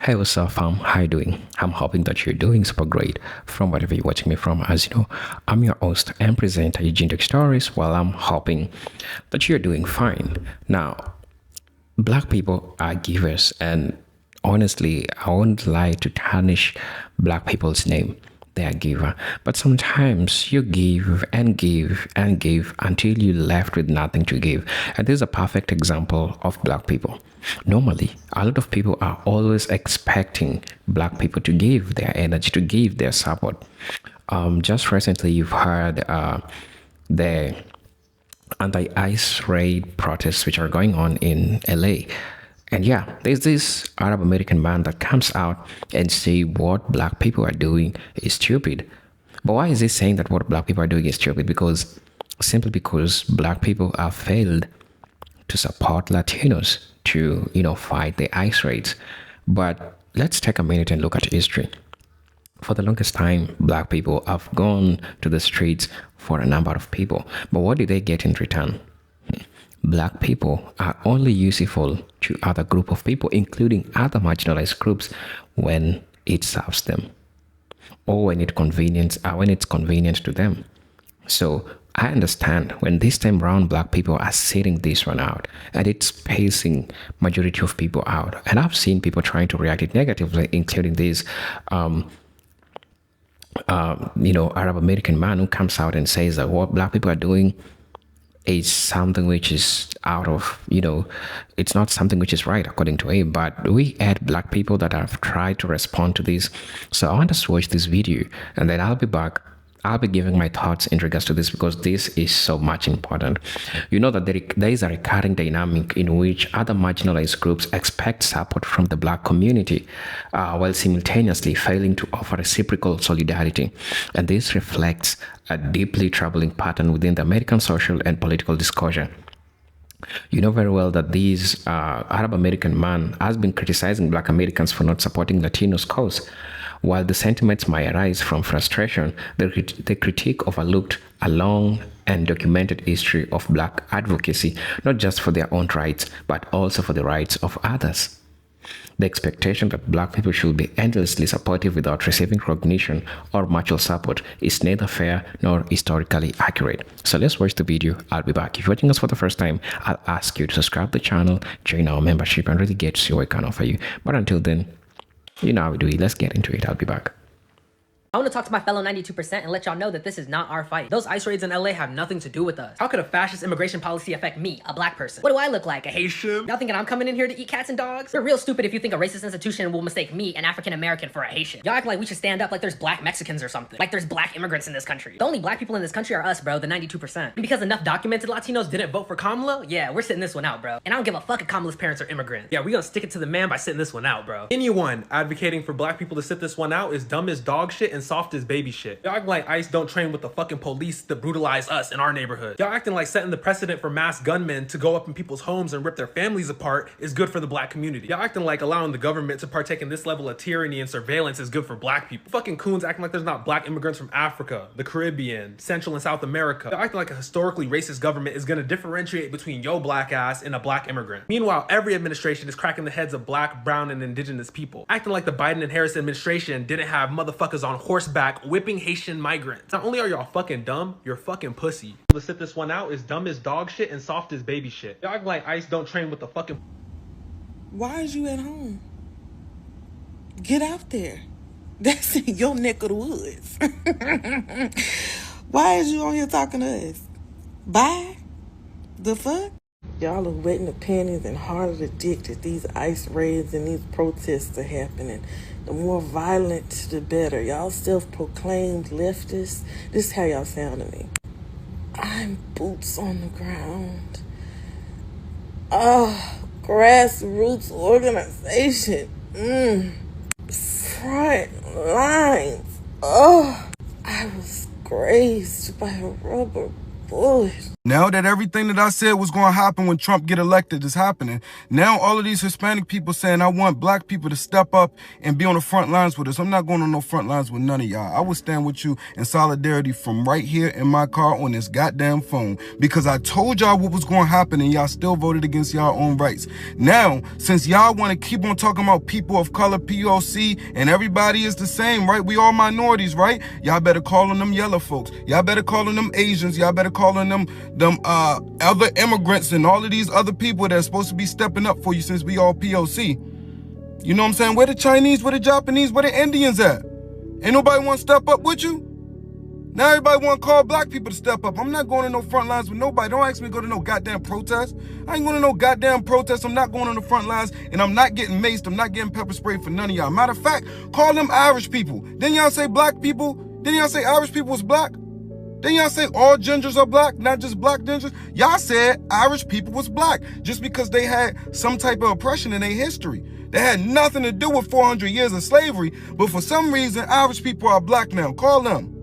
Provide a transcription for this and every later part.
Hey, what's up, fam? How you doing? I'm hoping that you're doing super great from wherever you're watching me from. As you know, I'm your host and presenter, Eugene Stories. Well, I'm hoping that you're doing fine. Now, black people are givers, and honestly, I won't lie to tarnish black people's name. They are giver, but sometimes you give and give and give until you're left with nothing to give. And this is a perfect example of black people. Normally, a lot of people are always expecting black people to give their energy, to give their support. Just recently, you've heard the anti-ICE raid protests which are going on in LA. And yeah, there's this Arab American man that comes out and say what black people are doing is stupid. But why is he saying that what black people are doing is stupid? Because simply because black people have failed to support Latinos to, fight the ICE raids. But let's take a minute and look at history. For the longest time, black people have gone to the streets for a number of people. But what did they get in return? Black people are only useful to other group of people, including other marginalized groups, when it serves them or when it's convenient to them. So I understand when this time around black people are sitting this one out and it's pacing majority of people out. And I've seen people trying to react it negatively, including this Arab American man who comes out and says that what black people are doing is something which is out of, it's not something which is right according to him. But we had black people that have tried to respond to this. So I want us to watch this video and then I'll be back. I'll be giving my thoughts in regards to this because this is so much important. You know that there is a recurring dynamic in which other marginalized groups expect support from the black community while simultaneously failing to offer reciprocal solidarity. And this reflects a deeply troubling pattern within the American social and political discourse. You know very well that this Arab American man has been criticizing black Americans for not supporting Latinos' cause. While the sentiments might arise from frustration, the critique overlooked a long and documented history of black advocacy, not just for their own rights, but also for the rights of others. The expectation that black people should be endlessly supportive without receiving recognition or mutual support is neither fair nor historically accurate. So let's watch the video. I'll be back. If you're watching us for the first time, I'll ask you to subscribe to the channel, join our membership, and really get to see what I can offer you. But until then, you know how we do it. Let's get into it. I'll be back. I want to talk to my fellow 92% and let y'all know that this is not our fight. Those ICE raids in LA have nothing to do with us. How could a fascist immigration policy affect me, a black person? What do I look like, a Haitian? Y'all thinking I'm coming in here to eat cats and dogs? You're real stupid if you think a racist institution will mistake me, an African American, for a Haitian. Y'all act like we should stand up like there's black Mexicans or something. Like there's black immigrants in this country. The only black people in this country are us, bro, the 92%. And because enough documented Latinos didn't vote for Kamala, yeah, we're sitting this one out, bro. And I don't give a fuck if Kamala's parents are immigrants. Yeah, we gonna stick it to the man by sitting this one out, bro. Anyone advocating for black people to sit this one out is dumb as dog shit and soft as baby shit. Y'all acting like ICE don't train with the fucking police to brutalize us in our neighborhood. Y'all acting like setting the precedent for mass gunmen to go up in people's homes and rip their families apart is good for the black community. Y'all acting like allowing the government to partake in this level of tyranny and surveillance is good for black people. Fucking coons acting like there's not black immigrants from Africa, the Caribbean, Central and South America. Y'all acting like a historically racist government is gonna differentiate between yo black ass and a black immigrant. Meanwhile, every administration is cracking the heads of black, brown, and indigenous people. Acting like the Biden and Harris administration didn't have motherfuckers on horseback whipping Haitian migrants. Not only are y'all fucking dumb, you're fucking pussy. To sit this one out is dumb as dog shit and soft as baby shit. Y'all act like ICE don't train with the fucking... Why is you at home? Get out there. That's in your neck of the woods. Why is you on here talking to us? Bye? The fuck? Y'all are wetting the panties and hard the dick that these ICE raids and these protests are happening. The more violent, the better. Y'all self-proclaimed leftists. This is how y'all sound to me. I'm boots on the ground. Oh, grassroots organization. Front lines. Oh, I was grazed by a rubber bullet. Now that everything that I said was going to happen when Trump get elected is happening, now all of these Hispanic people saying I want black people to step up and be on the front lines with us. I'm not going on no front lines with none of y'all. I will stand with you in solidarity from right here in my car on this goddamn phone, because I told y'all what was going to happen and y'all still voted against y'all own rights. Now, since y'all want to keep on talking about people of color, POC, and everybody is the same, right? We all minorities, right? Y'all better call on them yellow folks. Y'all better call on them Asians. Y'all better call on them other immigrants and all of these other people that are supposed to be stepping up for you, since we all POC. You know what I'm saying? Where the Chinese, where the Japanese, where the Indians at? Ain't nobody want to step up with you? Now everybody want to call black people to step up. I'm not going to no front lines with nobody. Don't ask me to go to no goddamn protest. I ain't going to no goddamn protest. I'm not going on the front lines, and I'm not getting maced. I'm not getting pepper sprayed for none of y'all. Matter of fact, call them Irish people. Then y'all say black people. Then y'all say Irish people was black. Then y'all say all gingers are black, not just black gingers. Y'all said Irish people was black just because they had some type of oppression in their history. They had nothing to do with 400 years of slavery, but for some reason, Irish people are black now. Call them.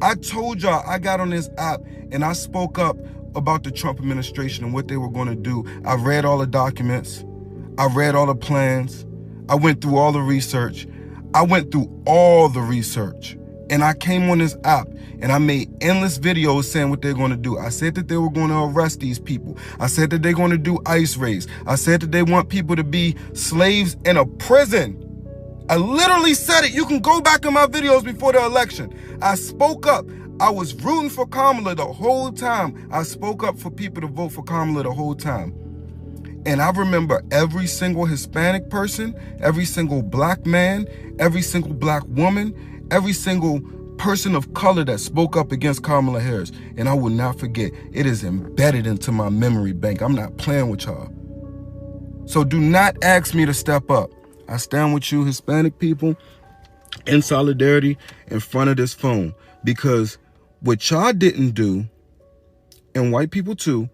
I told y'all I got on this app and I spoke up about the Trump administration and what they were going to do. I read all the documents. I read all the plans. I went through all the research. And I came on this app and I made endless videos saying what they're going to do. I said that they were going to arrest these people. I said that they're going to do ICE raids. I said that they want people to be slaves in a prison. I literally said it. You can go back in my videos before the election. I spoke up. I was rooting for Kamala the whole time. I spoke up for people to vote for Kamala the whole time. And I remember every single Hispanic person, every single black man, every single black woman, every single person of color that spoke up against Kamala Harris. And I will not forget. It is embedded into my memory bank. I'm not playing with y'all. So do not ask me to step up. I stand with you, Hispanic people, in solidarity in front of this phone. Because what y'all didn't do, and white people too,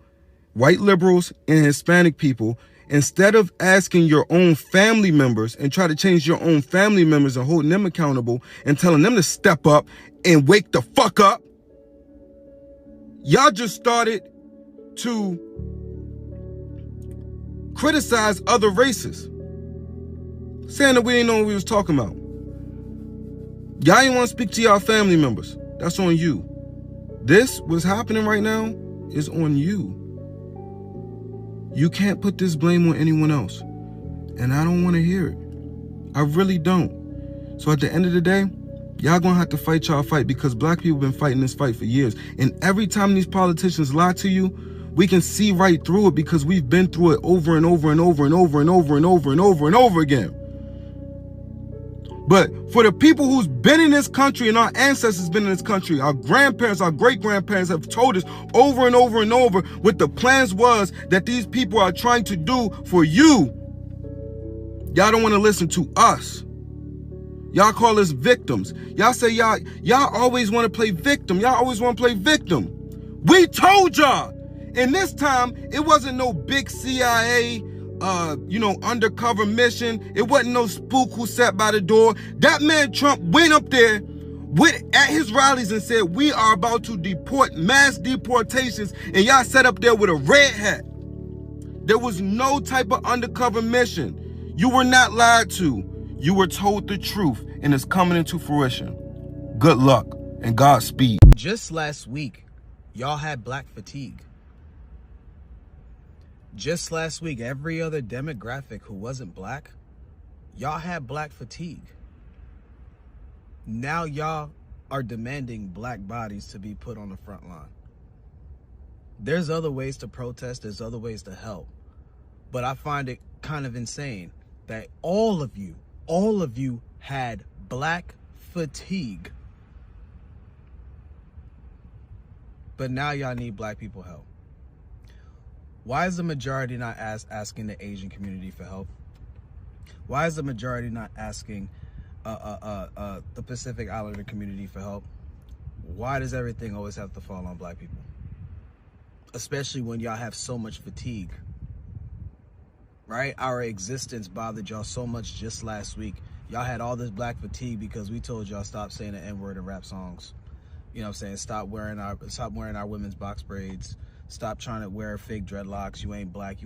white liberals and Hispanic people, instead of asking your own family members and try to change your own family members and holding them accountable and telling them to step up and wake the fuck up, y'all just started to criticize other races, saying that we didn't know what we was talking about. Y'all ain't want to speak to y'all family members. That's on you. This, what's happening right now, is on you. You can't put this blame on anyone else. And I don't want to hear it. I really don't. So at the end of the day, y'all gonna have to fight y'all fight, because black people been fighting this fight for years. And every time these politicians lie to you, we can see right through it, because we've been through it over and over and over and over and over and over and over and over again. But for the people who's been in this country, and our ancestors been in this country, our grandparents, our great-grandparents have told us over and over and over what the plans was that these people are trying to do for you. Y'all don't want to listen to us. Y'all call us victims. Y'all say y'all always want to play victim. Y'all always want to play victim. We told y'all. And this time, it wasn't no big CIA undercover mission. It wasn't no spook who sat by the door. That man Trump went up there at his rallies and said, we are about to deport, mass deportations, and y'all sat up there with a red hat. There was no type of undercover mission. You were not lied to. You were told the truth, and it's coming into fruition. Good luck and Godspeed. Just last week, y'all had black fatigue. Just last week, every other demographic who wasn't black, y'all had black fatigue. Now y'all are demanding black bodies to be put on the front line. There's other ways to protest, there's other ways to help. But I find it kind of insane that all of you had black fatigue. But now y'all need black people help. Why is the majority not asking the Asian community for help? Why is the majority not asking the Pacific Islander community for help? Why does everything always have to fall on black people? Especially when y'all have so much fatigue, right? Our existence bothered y'all so much just last week. Y'all had all this black fatigue because we told y'all stop saying the N-word in rap songs. You know what I'm saying? Stop wearing our women's box braids. Stop trying to wear fake dreadlocks. You ain't black.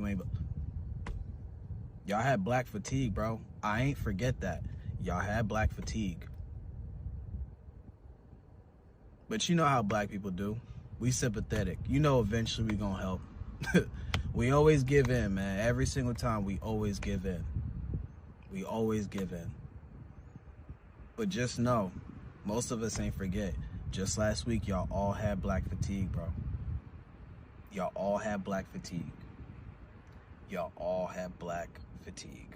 Y'all had black fatigue, bro. I ain't forget that. Y'all had black fatigue. But you know how black people do. We sympathetic. You know eventually we gonna help. We always give in, man. Every single time we always give in. We always give in. But just know, most of us ain't forget. Just last week, y'all all had black fatigue, bro. Y'all all had black fatigue. Y'all all had black fatigue.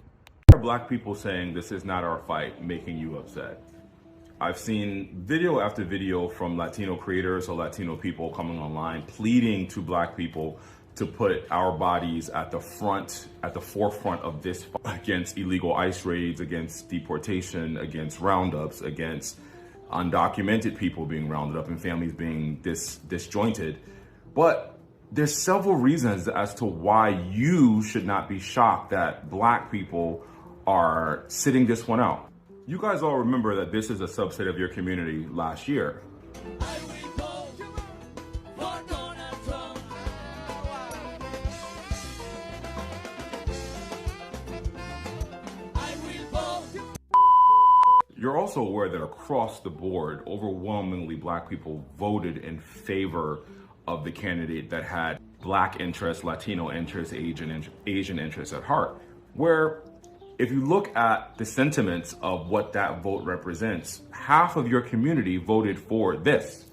Black people saying this is not our fight, making you upset. I've seen video after video from Latino creators or Latino people coming online pleading to black people to put our bodies at the forefront of this fight against illegal ICE raids, against deportation, against roundups, against undocumented people being rounded up and families being disjointed. But there's several reasons as to why you should not be shocked that black people are sitting this one out. You guys all remember that this is a subset of your community last year. You're also aware that across the board, overwhelmingly black people voted in favor of the candidate that had black interests, Latino interests, Asian interests at heart. Where if you look at the sentiments of what that vote represents, half of your community voted for this.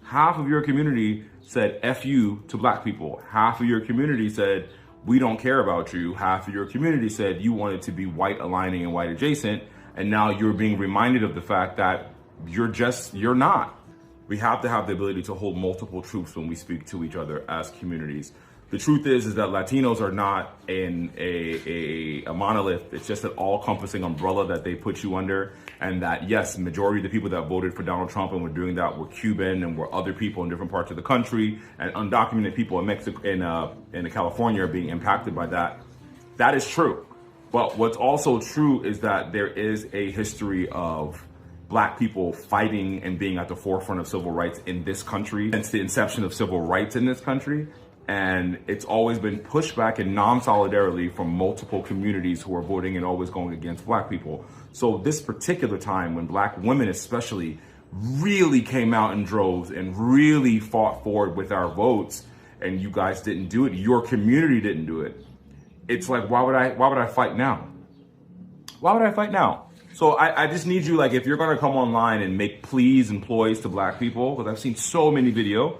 Half of your community said F you to black people. Half of your community said, we don't care about you. Half of your community said you wanted to be white aligning and white adjacent. And now you're being reminded of the fact that you're not. We have to have the ability to hold multiple truths when we speak to each other as communities. The truth is that Latinos are not in a monolith. It's just an all-encompassing umbrella that they put you under. And that, yes, majority of the people that voted for Donald Trump and were doing that were Cuban and were other people in different parts of the country, and undocumented people in Mexico, in California are being impacted by that. That is true. But what's also true is that there is a history of black people fighting and being at the forefront of civil rights in this country since the inception of civil rights in this country. And it's always been pushback and non-solidarity from multiple communities who are voting and always going against black people. So this particular time when black women especially really came out in droves and really fought forward with our votes, and you guys didn't do it, your community didn't do it. It's like, why would I fight now? Why would I fight now? So I just need you, like, if you're gonna come online and make pleas and ploys to black people, because I've seen so many videos,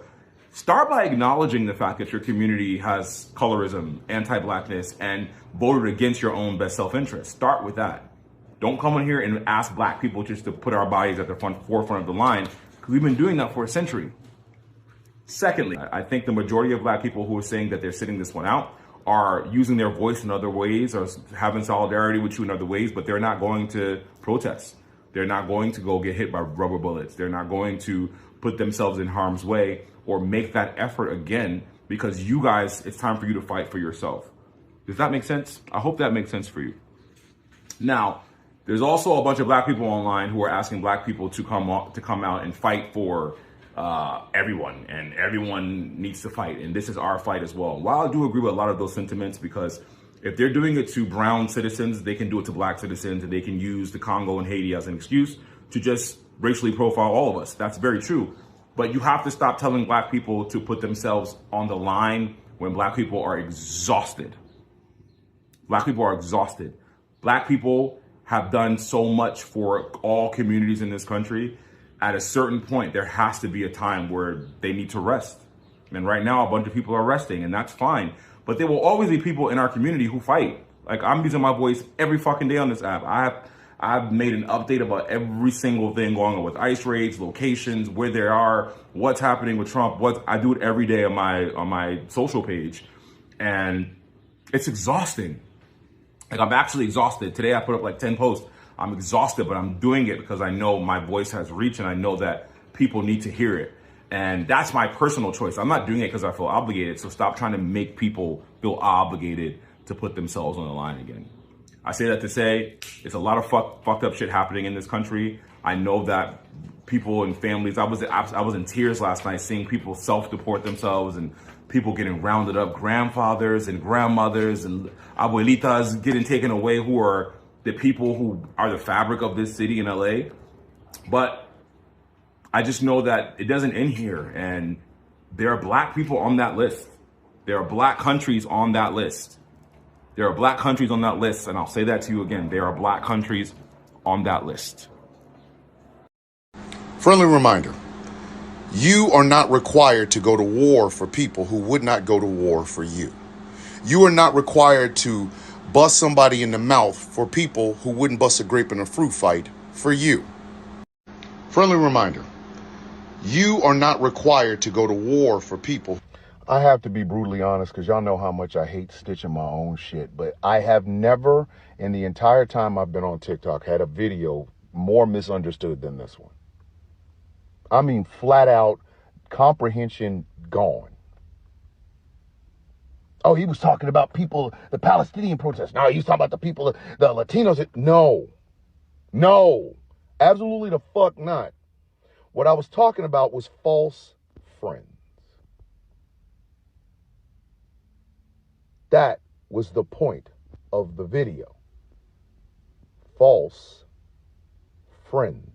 start by acknowledging the fact that your community has colorism, anti-blackness, and voted against your own best self-interest. Start with that. Don't come in here and ask black people just to put our bodies at the forefront of the line, because we've been doing that for a century. Secondly, I think the majority of black people who are saying that they're sitting this one out are using their voice in other ways or having solidarity with you in other ways, but they're not going to protest. They're not going to go get hit by rubber bullets. They're not going to put themselves in harm's way or make that effort again, because you guys, it's time for you to fight for yourself. Does that make sense? I hope that makes sense for you. Now, there's also a bunch of black people online who are asking black people to come out and fight for everyone, and everyone needs to fight, and this is our fight as well. While I do agree with a lot of those sentiments, because if they're doing it to brown citizens, they can do it to black citizens, and they can use the Congo and Haiti as an excuse to just racially profile all of us. That's very true. But you have to stop telling black people to put themselves on the line when black people are exhausted. Black people are exhausted. Black people have done so much for all communities in this country. At a certain point, there has to be a time where they need to rest. And right now, a bunch of people are resting, and that's fine. But there will always be people in our community who fight. Like, I'm using my voice every fucking day on this app. I've made an update about every single thing going on with ICE raids, locations, where they are, what's happening with Trump. I do it every day on my social page, and it's exhausting. Like, I'm actually exhausted. Today I put up like 10 posts. I'm exhausted, but I'm doing it because I know my voice has reach, and I know that people need to hear it. And that's my personal choice. I'm not doing it because I feel obligated. So stop trying to make people feel obligated to put themselves on the line again. I say that to say it's a lot of fucked up shit happening in this country. I know that people and families. I was in tears last night seeing people self-deport themselves and people getting rounded up, grandfathers and grandmothers and abuelitas getting taken away, who are the people who are the fabric of this city in LA. But I just know that it doesn't end here, and there are Black people on that list. There are Black countries on that list. There are Black countries on that list, and I'll say that to you again. There are Black countries on that list. Friendly reminder, you are not required to go to war for people who would not go to war for you. You are not required to bust somebody in the mouth for people who wouldn't bust a grape in a fruit fight for you. Friendly reminder, you are not required to go to war for people. I have to be brutally honest because y'all know how much I hate stitching my own shit, but I have never in the entire time I've been on TikTok had a video more misunderstood than this one. I mean, flat out comprehension gone. Oh, he was talking about people, the Palestinian protests. No, he was talking about the people, the Latinos. No, absolutely the fuck not. What I was talking about was false friends. That was the point of the video. False friends.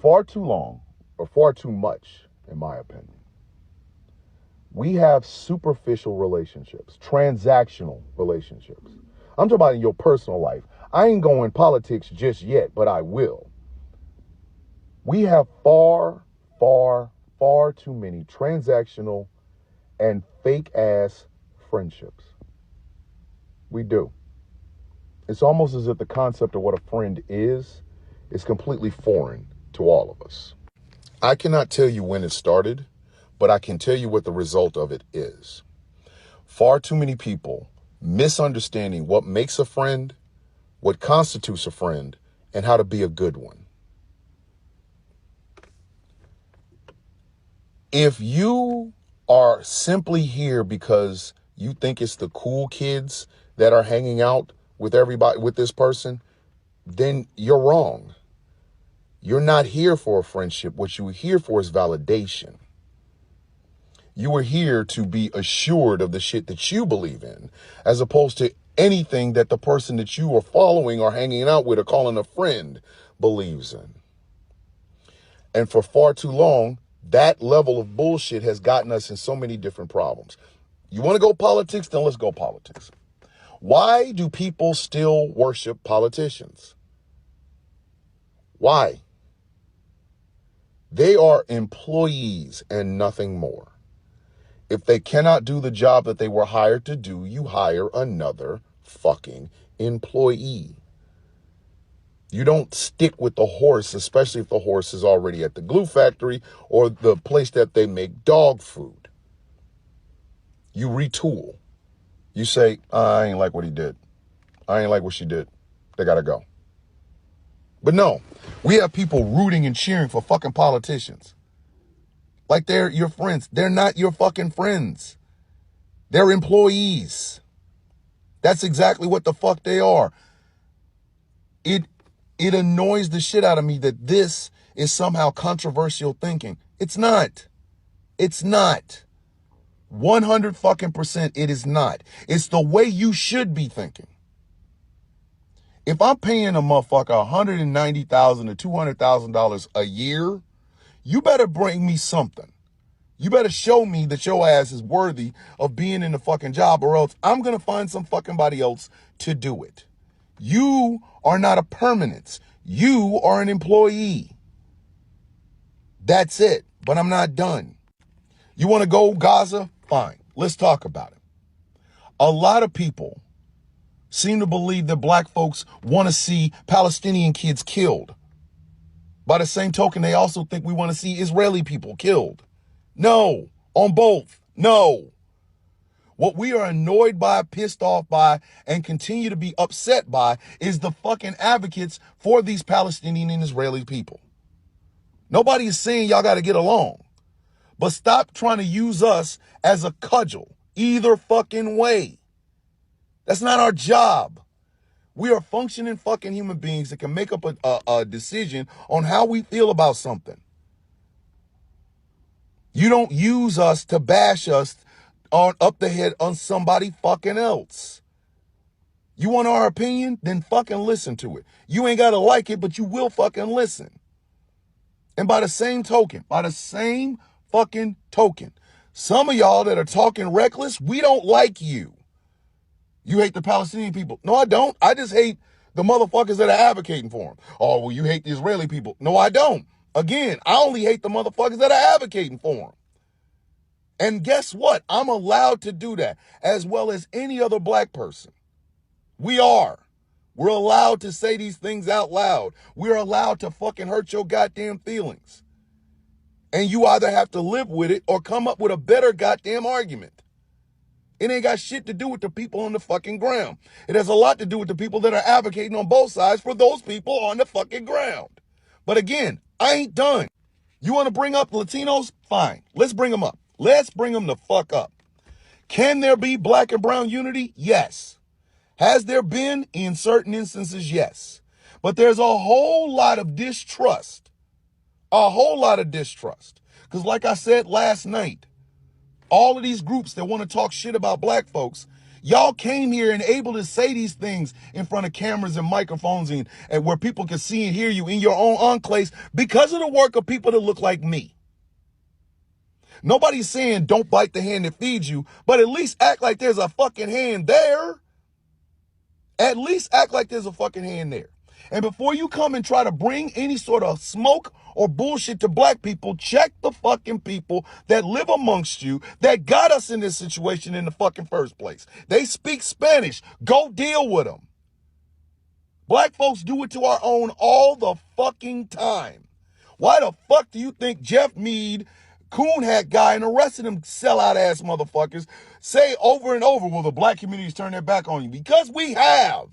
Far too long, or far too much, in my opinion, we have superficial relationships, transactional relationships. I'm talking about in your personal life. I ain't going politics just yet, but I will. We have far too many transactional and fake ass friendships. We do. It's almost as if the concept of what a friend is completely foreign to all of us. I cannot tell you when it started, but I can tell you what the result of it is. Far too many people misunderstanding what makes a friend, what constitutes a friend, and how to be a good one. If you are simply here because you think it's the cool kids that are hanging out with everybody, with this person, then you're wrong. You're not here for a friendship. What you are here for is validation. You are here to be assured of the shit that you believe in, as opposed to anything that the person that you are following or hanging out with or calling a friend believes in. And for far too long, that level of bullshit has gotten us in so many different problems. You want to go politics? Then let's go politics. Why do people still worship politicians? Why? They are employees and nothing more. If they cannot do the job that they were hired to do, you hire another fucking employee. You don't stick with the horse, especially if the horse is already at the glue factory or the place that they make dog food. You retool. You say, I ain't like what he did. I ain't like what she did. They gotta go. But no, we have people rooting and cheering for fucking politicians. Like they're your friends. They're not your fucking friends. They're employees. That's exactly what the fuck they are. It annoys the shit out of me that this is somehow controversial thinking. It's not. It's not. 100 fucking percent it is not. It's the way you should be thinking. If I'm paying a motherfucker $190,000 to $200,000 a year, you better bring me something. You better show me that your ass is worthy of being in the fucking job, or else I'm going to find some fucking body else to do it. You are not a permanence. You are an employee. That's it. But I'm not done. You want to go Gaza? Fine. Let's talk about it. A lot of people seem to believe that black folks want to see Palestinian kids killed. By the same token, they also think we want to see Israeli people killed. No, on both. No. What we are annoyed by, pissed off by, and continue to be upset by is the fucking advocates for these Palestinian and Israeli people. Nobody is saying y'all got to get along. But stop trying to use us as a cudgel either fucking way. That's not our job. We are functioning fucking human beings that can make up a decision on how we feel about something. You don't use us to bash us on up the head on somebody fucking else. You want our opinion? Then fucking listen to it. You ain't got to like it, but you will fucking listen. And by the same token, some of y'all that are talking reckless, we don't like you. You hate the Palestinian people. No, I don't. I just hate the motherfuckers that are advocating for them. Oh, well, you hate the Israeli people. No, I don't. Again, I only hate the motherfuckers that are advocating for them. And guess what? I'm allowed to do that as well as any other black person. We are. We're allowed to say these things out loud. We're allowed to fucking hurt your goddamn feelings. And you either have to live with it or come up with a better goddamn argument. It ain't got shit to do with the people on the fucking ground. It has a lot to do with the people that are advocating on both sides for those people on the fucking ground. But again, I ain't done. You want to bring up Latinos? Fine. Let's bring them up. Let's bring them the fuck up. Can there be black and brown unity? Yes. Has there been in certain instances? Yes. But there's a whole lot of distrust. Because like I said last night, all of these groups that want to talk shit about black folks, y'all came here and able to say these things in front of cameras and microphones and where people can see and hear you in your own enclaves because of the work of people that look like me. Nobody's saying don't bite the hand that feeds you, but at least act like there's a fucking hand there. At least act like there's a fucking hand there. And before you come and try to bring any sort of smoke or bullshit to black people, check the fucking people that live amongst you that got us in this situation in the fucking first place. They speak Spanish. Go deal with them. Black folks do it to our own all the fucking time. Why the fuck do you think Jeff Meade, coon hat guy, and the rest of them sellout ass motherfuckers say over and over, well, the black community's turned their back on you? Because we have.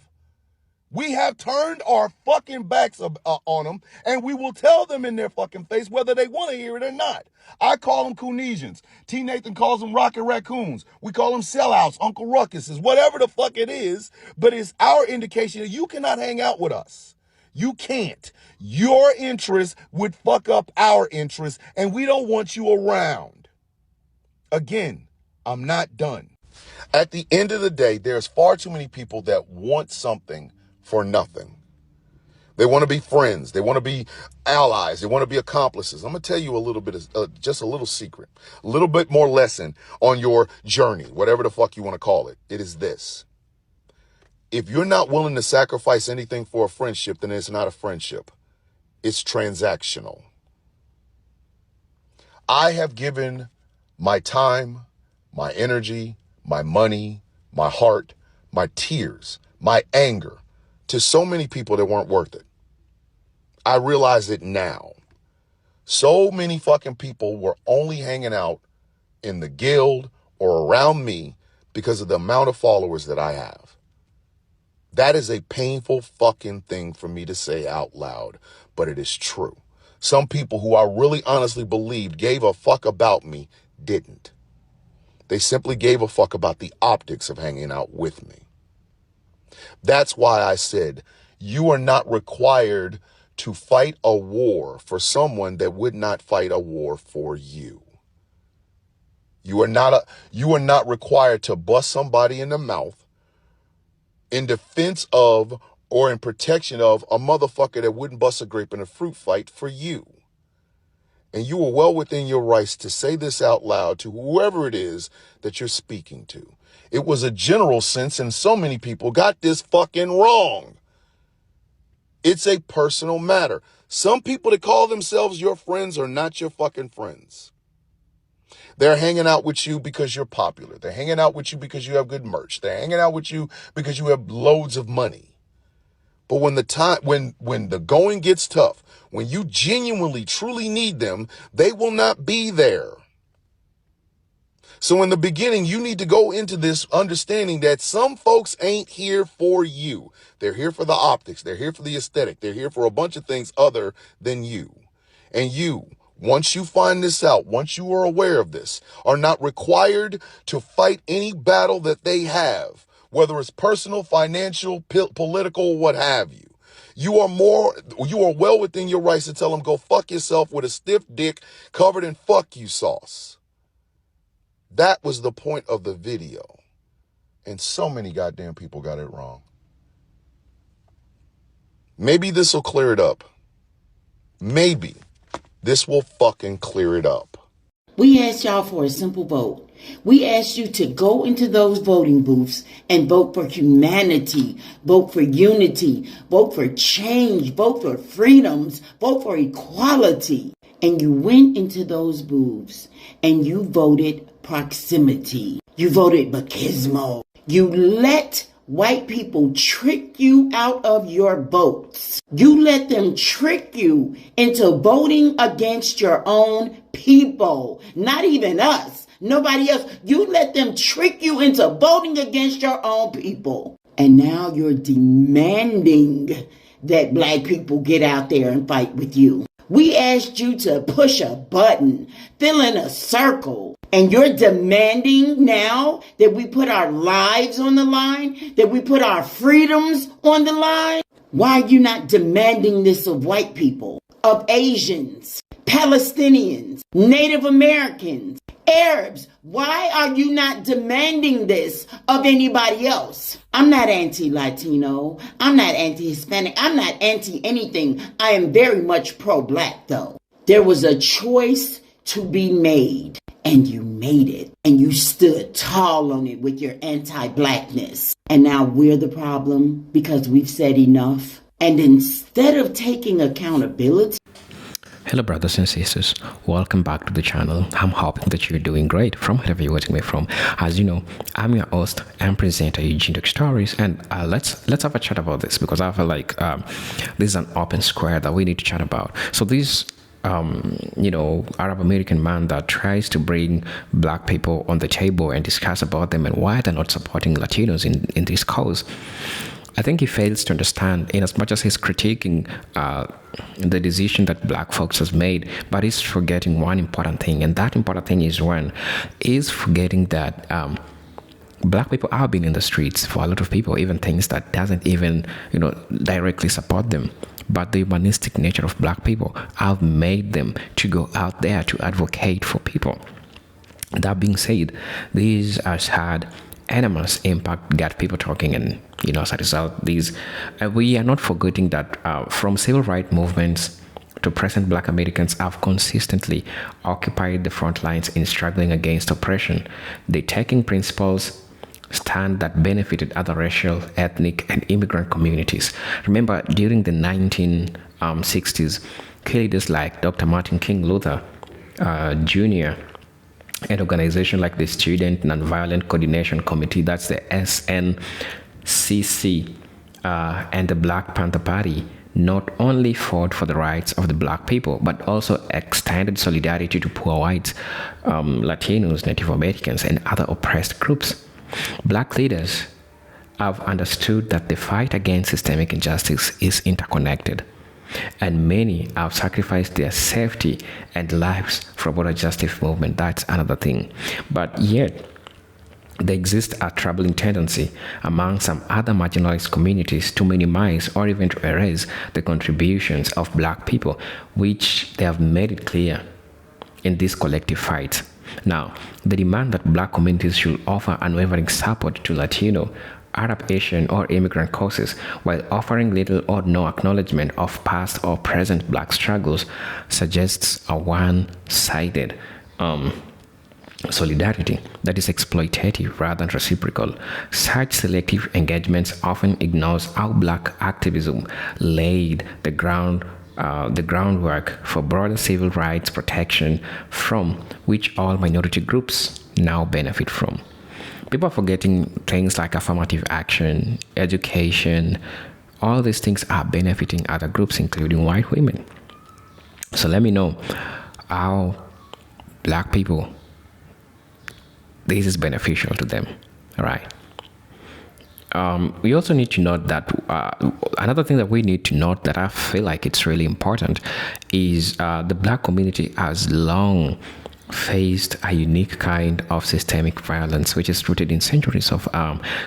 We have turned our fucking backs on them, and we will tell them in their fucking face whether they want to hear it or not. I call them Coonesians. T. Nathan calls them rocket raccoons. We call them sellouts, Uncle Ruckuses, whatever the fuck it is, but it's our indication that you cannot hang out with us. You can't. Your interests would fuck up our interests, and we don't want you around. Again, I'm not done. At the end of the day, there's far too many people that want something for nothing. They want to be friends. They want to be allies. They want to be accomplices. I'm going to tell you a little bit of just a little secret, a little bit more lesson on your journey, whatever the fuck you want to call it. It is this. If you're not willing to sacrifice anything for a friendship, then it's not a friendship. It's transactional. I have given my time, my energy, my money, my heart, my tears, my anger to so many people that weren't worth it. I realize it now. So many fucking people were only hanging out in the guild or around me because of the amount of followers that I have. That is a painful fucking thing for me to say out loud, but it is true. Some people who I really honestly believed gave a fuck about me didn't. They simply gave a fuck about the optics of hanging out with me. That's why I said, you are not required to fight a war for someone that would not fight a war for you. You are not required to bust somebody in the mouth in defense of or in protection of a motherfucker that wouldn't bust a grape in a fruit fight for you. And you are well within your rights to say this out loud to whoever it is that you're speaking to. It was a general sense, and so many people got this fucking wrong. It's a personal matter. Some people that call themselves your friends are not your fucking friends. They're hanging out with you because you're popular. They're hanging out with you because you have good merch. They're hanging out with you because you have loads of money. But when the going gets tough, when you genuinely, truly need them, they will not be there. So in the beginning, you need to go into this understanding that some folks ain't here for you. They're here for the optics. They're here for the aesthetic. They're here for a bunch of things other than you. And you, once you find this out, once you are aware of this, are not required to fight any battle that they have whether it's personal, financial, political, what have you. You are well within your rights to tell them go fuck yourself with a stiff dick covered in fuck you sauce. That was the point of the video. And so many goddamn people got it wrong. Maybe this will clear it up. Maybe this will fucking clear it up. We asked y'all for a simple vote. We asked you to go into those voting booths and vote for humanity, vote for unity, vote for change, vote for freedoms, vote for equality. And you went into those booths and you voted proximity. You voted machismo. You let white people trick you out of your votes. You let them trick you into voting against your own people. Not even us. Nobody else. You let them trick you into voting against your own people. And now you're demanding that black people get out there and fight with you. We asked you to push a button, fill in a circle, and you're demanding now that we put our lives on the line, that we put our freedoms on the line? Why are you not demanding this of white people, of Asians, Palestinians, Native Americans, Arabs? Why are you not demanding this of anybody else? I'm not anti-Latino. I'm not anti-Hispanic. I'm not anti-anything. I am very much pro-black, though. There was a choice to be made, and you made it, and you stood tall on it with your anti-blackness. And now we're the problem because we've said enough. And instead of taking accountability, Hello brothers and sisters, welcome back to the channel. I'm hoping that you're doing great from wherever you're watching me from. As you know, I'm your host and presenter Eugene Stories, and let's have a chat about this because I feel like this is an open square that we need to chat about. So this Arab American man that tries to bring black people on the table and discuss about them and why they're not supporting Latinos in this cause, I think he fails to understand, in as much as he's critiquing the decision that black folks has made, but he's forgetting one important thing, and that important thing is forgetting that black people have been in the streets for a lot of people, even things that doesn't even directly support them. But the humanistic nature of black people have made them to go out there to advocate for people. That being said, this has had enormous impact, got people talking, and as a result, we are not forgetting that from civil rights movements to present black Americans have consistently occupied the front lines in struggling against oppression. They taking principles stand that benefited other racial, ethnic, and immigrant communities. Remember, during the 1960s, key leaders like Dr. Martin King Luther Jr., an organization like the Student Nonviolent Coordination Committee, that's the SNCC, and the Black Panther Party, not only fought for the rights of the black people, but also extended solidarity to poor whites, Latinos, Native Americans, and other oppressed groups. Black leaders have understood that the fight against systemic injustice is interconnected, and many have sacrificed their safety and lives for a broader justice movement. That's another thing. But yet, there exists a troubling tendency among some other marginalized communities to minimize or even to erase the contributions of black people, which they have made it clear in this collective fight. Now, the demand that black communities should offer unwavering support to Latino, Arab, Asian, or immigrant causes while offering little or no acknowledgement of past or present black struggles suggests a one-sided solidarity that is exploitative rather than reciprocal. Such selective engagements often ignores how black activism laid the groundwork for broader civil rights protection from which all minority groups now benefit from. People are forgetting things like affirmative action, education. All these things are benefiting other groups, including white women. So let me know how black people, this is beneficial to them. All right. We also need to note that another thing that we need to note that I feel like it's really important is the black community has long faced a unique kind of systemic violence which is rooted in centuries of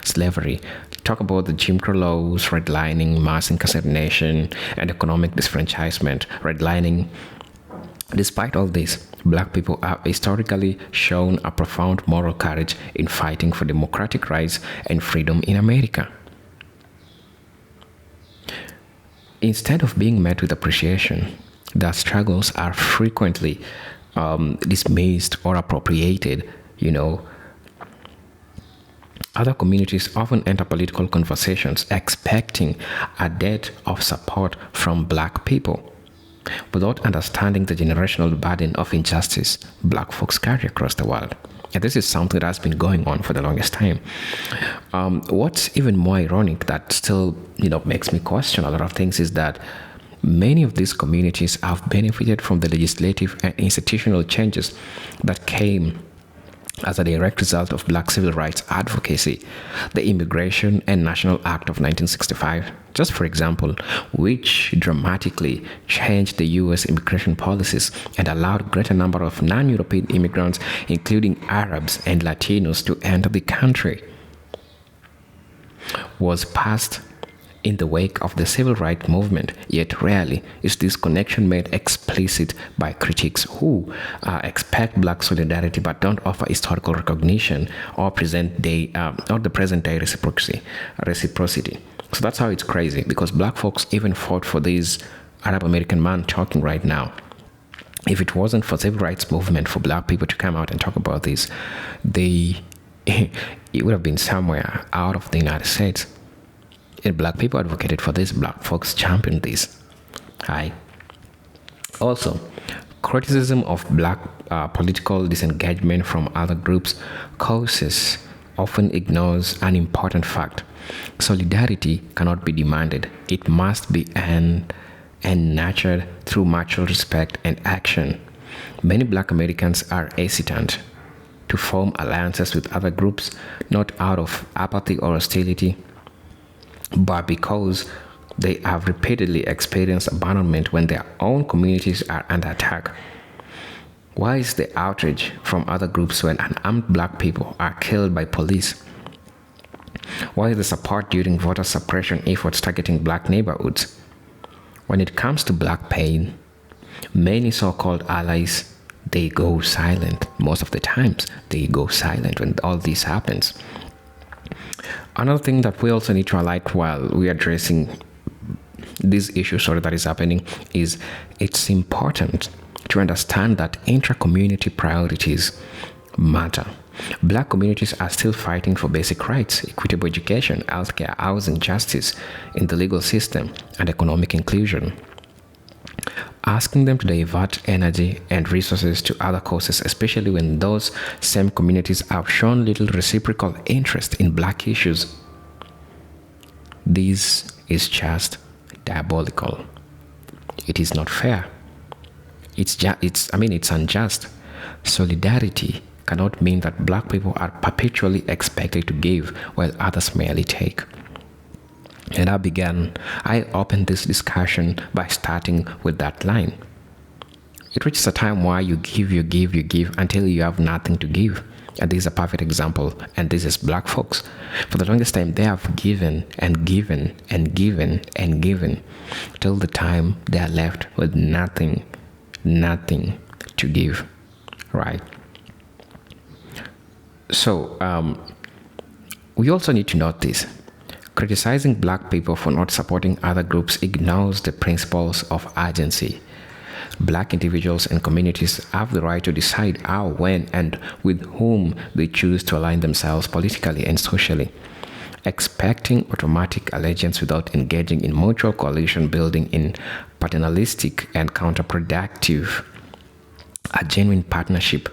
slavery. Talk about the Jim Crow laws, redlining, mass incarceration, and economic disfranchisement. Redlining. Despite all this, black people have historically shown a profound moral courage in fighting for democratic rights and freedom in America. Instead of being met with appreciation, their struggles are frequently dismissed or appropriated. Other communities often enter political conversations expecting a debt of support from black people without understanding the generational burden of injustice black folks carry across the world. And this is something that has been going on for the longest time. What's even more ironic that still, makes me question a lot of things is that many of these communities have benefited from the legislative and institutional changes that came as a direct result of black civil rights advocacy, the Immigration and National Act of 1965, just for example, which dramatically changed the U.S. immigration policies and allowed a greater number of non-European immigrants, including Arabs and Latinos, to enter the country, was passed in the wake of the civil rights movement, yet rarely is this connection made explicit by critics who expect black solidarity but don't offer historical recognition or the present-day reciprocity. So that's how it's crazy, because black folks even fought for this Arab American man talking right now. If it wasn't for civil rights movement for black people to come out and talk about this, it would have been somewhere out of the United States. And black people advocated for this, black folks championed this. Also, criticism of black political disengagement from other groups causes often ignores an important fact. Solidarity cannot be demanded. It must be earned and nurtured through mutual respect and action. Many black Americans are hesitant to form alliances with other groups, not out of apathy or hostility, but because they have repeatedly experienced abandonment when their own communities are under attack. Why is the outrage from other groups when unarmed black people are killed by police? Why is the support during voter suppression efforts targeting black neighborhoods? When it comes to black pain, many so-called allies, they go silent. Most of the times, they go silent when all this happens. Another thing that we also need to highlight while we are addressing this issue that is happening is it's important to understand that intra-community priorities matter. Black communities are still fighting for basic rights, equitable education, healthcare, housing, justice in the legal system, and economic inclusion. Asking them to divert energy and resources to other causes, especially when those same communities have shown little reciprocal interest in black issues, this is just diabolical. It is not fair. It's unjust. Solidarity cannot mean that black people are perpetually expected to give while others merely take. And I opened this discussion by starting with that line. It reaches a time where you give until you have nothing to give. And this is a perfect example, and this is black folks. For the longest time, they have given and given and given and given till the time they are left with nothing to give, right? So, we also need to note this. Criticizing black people for not supporting other groups ignores the principles of urgency. Black individuals and communities have the right to decide how, when, and with whom they choose to align themselves politically and socially. Expecting automatic allegiance without engaging in mutual coalition building is paternalistic and counterproductive. A genuine partnership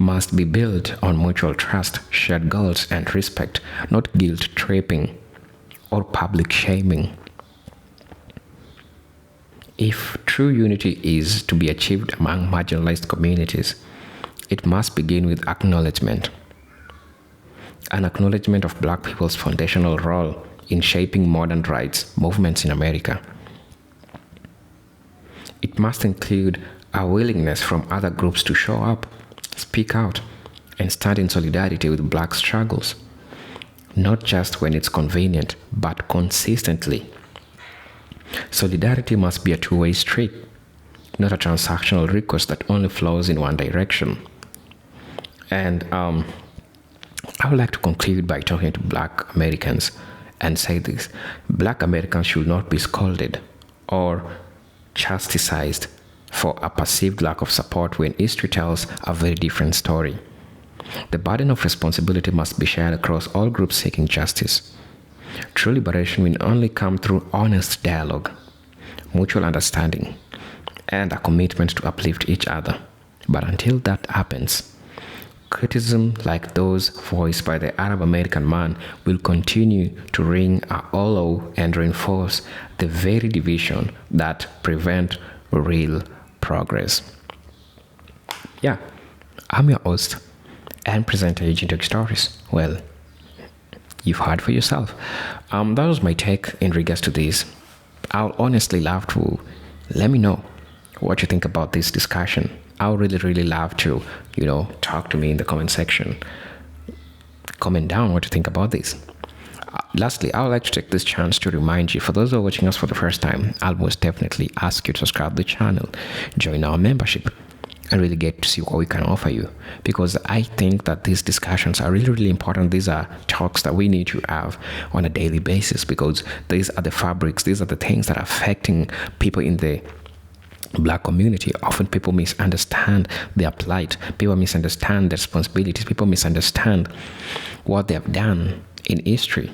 must be built on mutual trust, shared goals, and respect, not guilt-tripping or public shaming. If true unity is to be achieved among marginalized communities, it must begin with acknowledgement. An acknowledgement of black people's foundational role in shaping modern rights movements in America. It must include a willingness from other groups to show up, speak out, and stand in solidarity with Black struggles, not just when it's convenient, but consistently. Solidarity must be a two-way street, not a transactional request that only flows in one direction. And I would like to conclude by talking to Black Americans and say this: Black Americans should not be scolded or chastised for a perceived lack of support when history tells a very different story. The burden of responsibility must be shared across all groups seeking justice. True liberation will only come through honest dialogue, mutual understanding, and a commitment to uplift each other. But until that happens, criticism like those voiced by the Arab American man will continue to ring a hollow and reinforce the very division that prevent real progress. Yeah, I'm your host and presenter, Agent Stories. Well, you've heard for yourself. That was my take in regards to this. I'll honestly love to let me know what you think about this discussion. I would really love to, talk to me in the comment section. Comment down what you think about this. Lastly, I would like to take this chance to remind you, for those who are watching us for the first time, I'll most definitely ask you to subscribe to the channel, join our membership, and really get to see what we can offer you. Because I think that these discussions are really important. These are talks that we need to have on a daily basis, because these are the fabrics, these are the things that are affecting people in the Black community. Often people misunderstand their plight, people misunderstand their responsibilities, people misunderstand what they have done in history,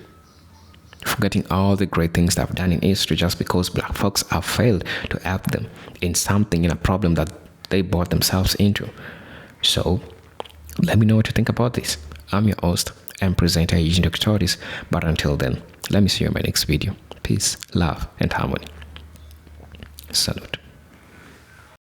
forgetting all the great things they have done in history just because Black folks have failed to help them in something, in a problem that they brought themselves into. So let me know what you think about this. I'm your host and presenter, Agent Stories. But until then, let me see you in my next video. Peace, love, and harmony. Salute.